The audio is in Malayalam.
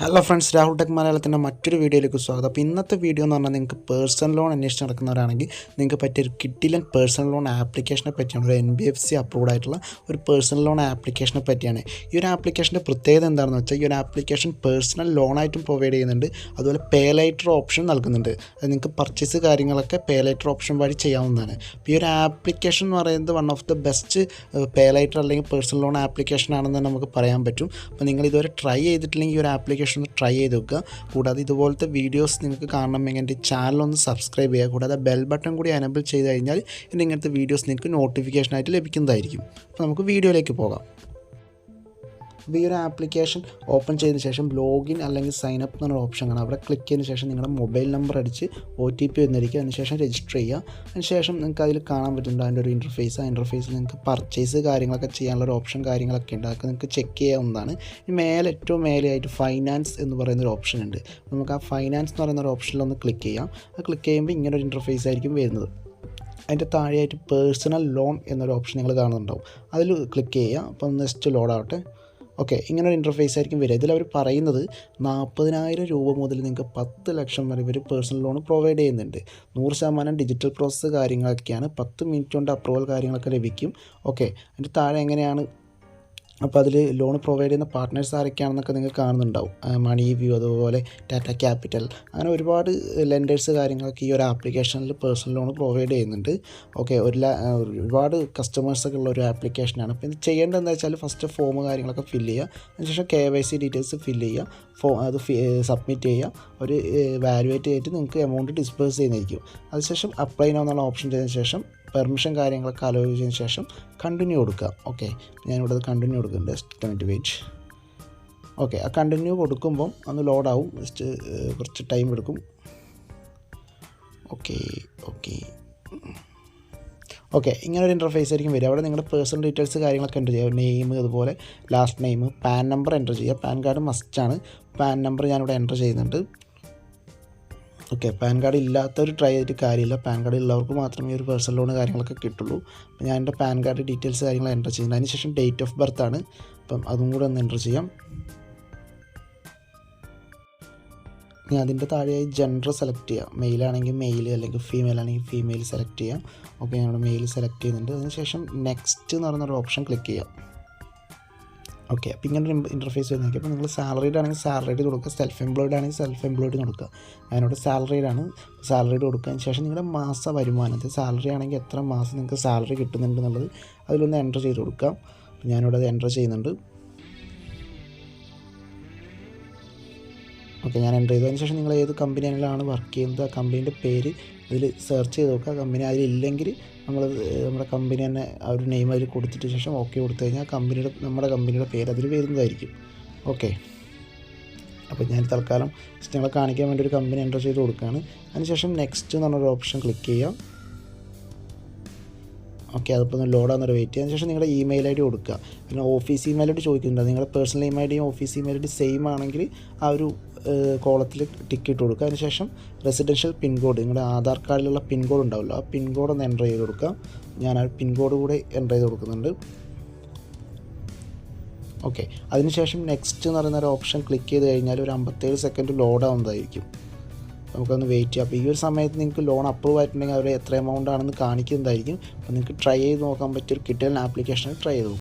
ഹലോ ഫ്രണ്ട്സ്, രാഹുൽ ടെക് മലയാളത്തിൻ്റെ മറ്റൊരു വീഡിയോയിലേക്ക് സ്വാഗതം. അപ്പോൾ ഇന്നത്തെ വീഡിയോ എന്ന് പറഞ്ഞാൽ നിങ്ങൾക്ക് പേഴ്സണൽ ലോൺ അന്വേഷിച്ച് നടക്കുന്നവരാണെങ്കിൽ നിങ്ങൾക്ക് പറ്റിയൊരു കിഡിലൻ പേഴ്സണൽ ലോൺ ആപ്ലിക്കേഷനെ പറ്റിയാണ്. ഒരു NBFC അപ്രൂവ്ഡ് ആയിട്ടുള്ള ഒരു പേഴ്സണൽ ലോൺ ആപ്ലിക്കേഷനെ പറ്റിയാണ്. ഈ ഒരു ആപ്ലിക്കേഷൻ്റെ പ്രത്യേകത എന്താണെന്ന് വെച്ചാൽ ഈ ഒരു ആപ്ലിക്കേഷൻ പേഴ്സണൽ ലോണായിട്ടും പ്രൊവൈഡ് ചെയ്യുന്നുണ്ട്, അതുപോലെ പേ ലേറ്റർ ഓപ്ഷൻ നൽകുന്നുണ്ട്. അത് നിങ്ങൾക്ക് പർച്ചേസ് കാര്യങ്ങളൊക്കെ പേ ലേറ്റർ ഓപ്ഷൻ വഴി ചെയ്യാവുന്നതാണ്. അപ്പോൾ ഈ ഒരു ആപ്ലിക്കേഷൻ എന്ന് പറയുന്നത് one of the best pay later അല്ലെങ്കിൽ പേഴ്സണൽ ലോൺ ആപ്ലിക്കേഷൻ ആണെന്ന് നമുക്ക് പറയാൻ പറ്റും. അപ്പോൾ നിങ്ങൾ ഇതുവരെ ട്രൈ ചെയ്തിട്ടില്ലെങ്കിൽ ഈ ഒരു ആപ്ലിക്കേഷൻ ഒന്ന് ട്രൈ ചെയ്ത് വെക്കുക. കൂടാതെ ഇതുപോലത്തെ വീഡിയോസ് നിങ്ങൾക്ക് കാണണമെങ്കിൽ എൻ്റെ ചാനലൊന്ന് സബ്സ്ക്രൈബ് ചെയ്യുക. കൂടാതെ ബെൽ ബട്ടൺ കൂടി എനേബിൾ ചെയ്ത് കഴിഞ്ഞാൽ ഇങ്ങനത്തെ വീഡിയോസ് നിങ്ങൾക്ക് നോട്ടിഫിക്കേഷനായിട്ട് ലഭിക്കുന്നതായിരിക്കും. അപ്പോൾ നമുക്ക് വീഡിയോയിലേക്ക് പോകാം. അപ്പോൾ ഈ ഒരു ആപ്ലിക്കേഷൻ ഓപ്പൺ ചെയ്തതിന് ശേഷം ലോഗിൻ അല്ലെങ്കിൽ സൈൻ അപ്പ് എന്നൊരു ഓപ്ഷൻ കാണാം. അവിടെ ക്ലിക്ക് ചെയ്തതിന് ശേഷം നിങ്ങളുടെ മൊബൈൽ നമ്പർ അടിച്ച് OTP വന്നിരിക്കുക. അതിനുശേഷം രജിസ്റ്റർ ചെയ്യുക. അതിനുശേഷം നിങ്ങൾക്ക് അതിൽ കാണാൻ പറ്റുന്നുണ്ട് അതിൻ്റെ ഒരു ഇൻ്റർഫേസ്. ആ ഇൻ്റർഫേസിൽ നിങ്ങൾക്ക് പർച്ചേസ് കാര്യങ്ങളൊക്കെ ചെയ്യാനുള്ള ഒരു ഓപ്ഷൻ കാര്യങ്ങളൊക്കെ ഉണ്ട്. അതൊക്കെ നിങ്ങൾക്ക് ചെക്ക് ചെയ്യാവുന്നതാണ്. ഈ ഏറ്റവും മേലെയായിട്ട് ഫൈനാൻസ് എന്ന് പറയുന്നൊരു ഓപ്ഷൻ ഉണ്ട്. നമുക്ക് ആ ഫൈനാൻസ് എന്ന് പറയുന്ന ഒരു ഓപ്ഷനിലൊന്ന് ക്ലിക്ക് ചെയ്യാം. അത് ക്ലിക്ക് ചെയ്യുമ്പോൾ ഇങ്ങനെ ഒരു ഇൻ്റർഫേസ് ആയിരിക്കും വരുന്നത്. അതിൻ്റെ താഴെയായിട്ട് പേഴ്സണൽ ലോൺ എന്നൊരു ഓപ്ഷൻ നിങ്ങൾ കാണുന്നുണ്ടാവും. അതിൽ ക്ലിക്ക് ചെയ്യുക. അപ്പോൾ നെക്സ്റ്റ് ലോഡാവട്ടെ. ഓക്കെ, ഇങ്ങനൊരു ഇൻ്റർഫേസ് ആയിരിക്കും വരിക. ഇതിൽ അവർ പറയുന്നത് 40,000 രൂപ മുതൽ നിങ്ങൾക്ക് 10 ലക്ഷം വരെ ഇവർ പേഴ്സണൽ ലോൺ പ്രൊവൈഡ് ചെയ്യുന്നുണ്ട്. 100% ഡിജിറ്റൽ പ്രോസസ്സ് കാര്യങ്ങളൊക്കെയാണ്. 10 മിനിറ്റ് കൊണ്ട് അപ്രൂവൽ കാര്യങ്ങളൊക്കെ ലഭിക്കും. ഓക്കെ, അതിൻ്റെ താഴെ എങ്ങനെയാണ് അപ്പോൾ അതിൽ ലോൺ പ്രൊവൈഡ് ചെയ്യുന്ന പാർട്ട്നേഴ്സ് ആരൊക്കെയാണെന്നൊക്കെ നിങ്ങൾക്ക് കാണുന്നുണ്ടാവും. മണി വ്യൂ, അതുപോലെ ടാറ്റ ക്യാപിറ്റൽ, അങ്ങനെ ഒരുപാട് ലെൻഡേഴ്സ് കാര്യങ്ങളൊക്കെ ഈ ഒരു ആപ്ലിക്കേഷനിൽ പേഴ്സണൽ ലോൺ പ്രൊവൈഡ് ചെയ്യുന്നുണ്ട്. ഓക്കെ, ഒരുപാട് കസ്റ്റമേഴ്സൊക്കെ ഉള്ള ഒരു ആപ്ലിക്കേഷനാണ്. അപ്പോൾ ഇത് ചെയ്യേണ്ടത് എന്താ വെച്ചാൽ ഫസ്റ്റ് ഫോം കാര്യങ്ങളൊക്കെ ഫില്ല് ചെയ്യുക. അതിനുശേഷം KYC ഡീറ്റെയിൽസ് ഫില്ല് ചെയ്യുക. അത് സബ്മിറ്റ് ചെയ്യുക. ഒരു വാലുവേറ്റ് ചെയ്തിട്ട് നിങ്ങൾക്ക് എമൗണ്ട് ഡിസ്പേഴ്സ് ചെയ്യുന്നതായിരിക്കും. അതിനുശേഷം അപ്ലൈ നൗ എന്നുള്ള ഓപ്ഷൻ ചെയ്തതിന് ശേഷം പെർമിഷൻ കാര്യങ്ങളൊക്കെ ആലോചിച്ചതിന് ശേഷം കണ്ടിന്യൂ കൊടുക്കുക. ഓക്കെ, ഞാനിവിടെ കണ്ടിന്യൂ കൊടുക്കുന്നുണ്ട്. Just minute wait. ഓക്കെ, ആ കണ്ടിന്യൂ കൊടുക്കുമ്പം ഒന്ന് ലോഡാവും. ജസ്റ്റ് കുറച്ച് ടൈം എടുക്കും. ഓക്കെ ഓക്കെ ഓക്കെ ഇങ്ങനെ ഒരു ഇൻ്റർഫേസ് ആയിരിക്കും വരിക. അവിടെ നിങ്ങളുടെ പേഴ്സണൽ ഡീറ്റെയിൽസ് കാര്യങ്ങളൊക്കെ എൻ്റർ ചെയ്യുക. നെയിം, അതുപോലെ last name, PAN number enter ചെയ്യുക. പാൻ കാർഡ് മസ്റ്റാണ്. പാൻ നമ്പർ ഞാനിവിടെ എൻ്റർ ചെയ്യുന്നുണ്ട്. ഓക്കെ, പാൻ കാർഡ് ഇല്ലാത്തവർ ട്രൈ ചെയ്തിട്ട് കാര്യമില്ല. പാൻ കാർഡ് ഉള്ളവർക്ക് മാത്രമേ ഒരു പേഴ്സണൽ ലോൺ കാര്യങ്ങളൊക്കെ കിട്ടുള്ളൂ. അപ്പോൾ ഞാൻ എൻ്റെ പാൻ കാർഡ് ഡീറ്റെയിൽസ് കാര്യങ്ങൾ എൻ്റർ ചെയ്യുന്നത്. അതിനുശേഷം ഡേറ്റ് ഓഫ് ബർത്ത് ആണ്. അപ്പം അതും കൂടെ ഒന്ന് എൻ്റർ ചെയ്യാം. ഇനി അതിൻ്റെ താഴെയായി ജെൻഡർ സെലക്ട് ചെയ്യാം. മെയിലാണെങ്കിൽ മെയിൽ, അല്ലെങ്കിൽ ഫീമെയിൽ ആണെങ്കിൽ ഫീമെയിൽ സെലക്ട് ചെയ്യാം. ഓക്കെ, ഞാനിവിടെ മെയിൽ സെലക്ട് ചെയ്യുന്നുണ്ട്. അതിനുശേഷം നെക്സ്റ്റ് എന്ന് പറയുന്നൊരു ഓപ്ഷൻ ക്ലിക്ക് ചെയ്യാം. ഓക്കെ, അപ്പോൾ ഇങ്ങനൊരു ഇൻ്റർഫേസ് വരുന്നത്. അപ്പോൾ നിങ്ങൾ സാലറീഡ് ആണെങ്കിൽ സാലറീഡ് കൊടുക്കുക, സെൽഫ് എംപ്ലോയിഡ് ആണെങ്കിൽ സെൽഫ് എംപ്ലോയിഡ് കൊടുക്കുക. ഞാനിവിടെ സാലറീഡാണ്. സാലറീഡ് കൊടുത്തതിന് ശേഷം നിങ്ങളുടെ മാസ വരുമാനത്തിൽ സാലറി ആണെങ്കിൽ എത്ര മാസം നിങ്ങൾക്ക് സാലറി കിട്ടുന്നുണ്ട് എന്നുള്ളത് അതിലൊന്ന് എൻ്റർ ചെയ്ത് കൊടുക്കാം. ഞാനിവിടെ അത് എൻ്റർ ചെയ്യുന്നുണ്ട്. ഓക്കെ, ഞാൻ എൻ്റർ ചെയ്തു. അതിനുശേഷം നിങ്ങൾ ഏത് കമ്പനിയിലാണ് വർക്ക് ചെയ്യുന്നത് ആ കമ്പനീൻ്റെ പേര് ഇതിൽ സെർച്ച് ചെയ്ത് നോക്കുക. കമ്പനി അതിലില്ലെങ്കിൽ നമ്മുടെ കമ്പനി തന്നെ ആ ഒരു നെയിം അതിൽ കൊടുത്തിട്ട് ശേഷം ഓക്കെ കൊടുത്തു കഴിഞ്ഞാൽ നമ്മുടെ കമ്പനിയുടെ പേര് അതിൽ വരുന്നതായിരിക്കും. ഓക്കെ, അപ്പോൾ ഞാൻ തൽക്കാലം നിങ്ങളെ കാണിക്കാൻ വേണ്ടി ഒരു കമ്പനി എൻ്റർ ചെയ്ത് കൊടുക്കുകയാണ്. അതിനുശേഷം നെക്സ്റ്റ് എന്ന് പറഞ്ഞൊരു ഓപ്ഷൻ ക്ലിക്ക് ചെയ്യാം. ഓക്കെ, അതിപ്പോൾ ഒന്ന് ലോഡാകുന്നൊരു വെയിറ്റ് ചെയ്യാൻ ശേഷം നിങ്ങളുടെ ഇമെയിൽ ID കൊടുക്കുക. പിന്നെ ഓഫീസ് ഇമെയിൽ ID ചോദിക്കുന്നുണ്ട്. നിങ്ങളുടെ പേഴ്സണൽ ഇമെയിൽ ഐഡിയും ഓഫീസ് ഇമെയിൽ ID സെയിം ആണെങ്കിൽ ആ ഒരു കോളത്തിൽ ടിക്ക് ഇട്ട് കൊടുക്കുക. അതിനുശേഷം റെസിഡൻഷ്യൽ പിൻകോഡ്, നിങ്ങളുടെ ആധാർ കാർഡിലുള്ള പിൻകോഡ് ഉണ്ടാവുമല്ലോ, ആ പിൻകോഡ് ഒന്ന് എൻ്റർ ചെയ്ത് കൊടുക്കുക. ഞാൻ ആ പിൻകോഡ് കൂടെ എൻ്റർ ചെയ്ത് കൊടുക്കുന്നുണ്ട്. ഓക്കെ, അതിനുശേഷം നെക്സ്റ്റ് എന്ന് പറയുന്ന ഒരു ഓപ്ഷൻ ക്ലിക്ക് ചെയ്ത് കഴിഞ്ഞാൽ ഒരു 57 സെക്കൻഡ് ലോഡാവുന്നതായിരിക്കും. നമുക്കൊന്ന് വെയിറ്റ് ചെയ്യാം. അപ്പോൾ ഈ ഒരു സമയത്ത് നിങ്ങൾക്ക് ലോൺ അപ്രൂവ് ആയിട്ടുണ്ടെങ്കിൽ അവർ എത്ര എമൗണ്ട് ആണെന്ന് കാണിക്കുന്നതായിരിക്കും. അപ്പോൾ നിങ്ങൾക്ക് ട്രൈ ചെയ്ത് നോക്കാൻ പറ്റിയൊരു കിട്ടിയ ആപ്ലിക്കേഷൻ ട്രൈ ചെയ്ത് നോക്കും.